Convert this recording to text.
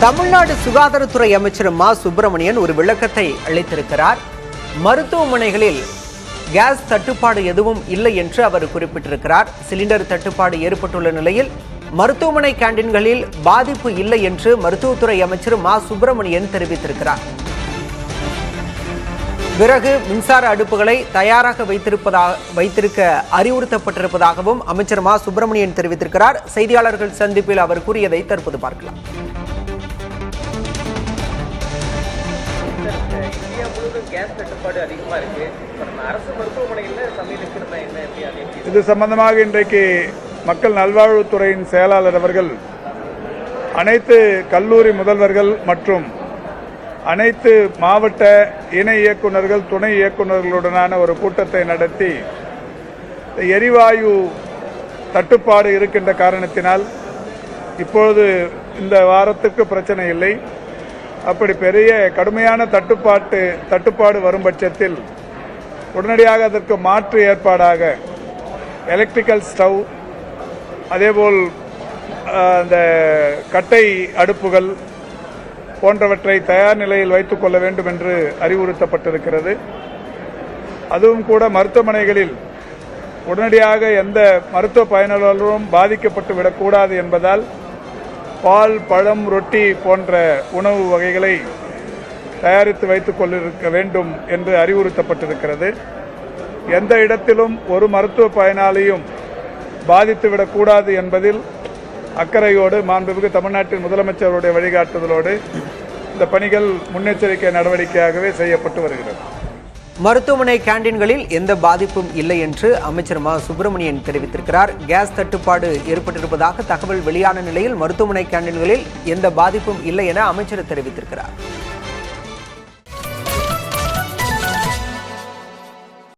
தமிழ்நாடு சுகாதாரத்துறை அமைச்சர் மா சுப்பிரமணியன் ஒரு விளக்கத்தை அளித்திருக்கிறார். மருத்துவமனைகளில் கேஸ் தட்டுப்பாடு எதுவும் இல்லை என்று அவர் குறிப்பிட்டிருக்கிறார். சிலிண்டர் தட்டுப்பாடு ஏற்பட்டுள்ள நிலையில் மருத்துவமனை கேண்டீன்களில் பாதிப்பு இல்லை என்று மருத்துவத்துறை அமைச்சர் மா சுப்பிரமணியன் தெரிவித்திருக்கிறார். விறகு மின்சார அடுப்புகளை தயாராக வைத்திருக்க அறிவுறுத்தப்பட்டிருப்பதாகவும் அமைச்சர் மா சுப்பிரமணியன் தெரிவித்திருக்கிறார். செய்தியாளர்கள் சந்திப்பில் அவர் கூறியதை தற்போது பார்க்கலாம். இது சம்பந்தமாக இன்றைக்கு மக்கள் நல்வாழ்வுத்துறையின் செயலாளர் அவர்கள் அனைத்து கல்லூரி முதல்வர்கள் மற்றும் அனைத்து மாவட்ட இணை இயக்குநர்கள் துணை இயக்குநர்களுடனான ஒரு கூட்டத்தை நடத்தி எரிவாயு தட்டுப்பாடு இருக்கின்ற காரணத்தினால் இப்பொழுது இந்த வாரத்துக்கு பிரச்சனை இல்லை. அப்படி பெரிய கடுமையான தட்டுப்பாடு வரும் பட்சத்தில் உடனடியாக அதற்கு மாற்று ஏற்பாடாக எலக்ட்ரிக்கல் ஸ்டவ், அதேபோல் அந்த கட்டை அடுப்புகள் போன்றவற்றை தயார் நிலையில் வைத்துக் கொள்ள வேண்டும் என்று அறிவுறுத்தப்பட்டிருக்கிறது. அதுவும் கூட மருத்துவமனைகளில் உடனடியாக எந்த மருத்துவ பயனாளர்களும் பாதிக்கப்பட்டு விடக்கூடாது என்பதால் பால், பழம், ரொட்டி போன்ற உணவு வகைகளை தயாரித்து வைத்துக் கொண்டிருக்க வேண்டும் என்று அறிவுறுத்தப்பட்டிருக்கிறது. எந்த இடத்திலும் ஒரு மருத்துவ பயனாளியும் பாதித்துவிடக்கூடாது என்பதில் அக்கறையோடு மாண்புமிகு தமிழ்நாட்டின் முதலமைச்சருடைய வழிகாட்டுதலோடு இந்த பணிகள் முன்னெச்சரிக்கை நடவடிக்கையாகவே செய்யப்பட்டு வருகிறது. மருத்துவமனை கேண்டீன்களில் எந்த பாதிப்பும் இல்லை என்று அமைச்சர் மா சுப்பிரமணியன் தெரிவித்திருக்கிறார். கேஸ் தட்டுப்பாடு ஏற்பட்டிருப்பதாக தகவல் வெளியான நிலையில் மருத்துவமனை கேண்டீன்களில் எந்த பாதிப்பும் இல்லை என அமைச்சர் தெரிவித்திருக்கிறார்.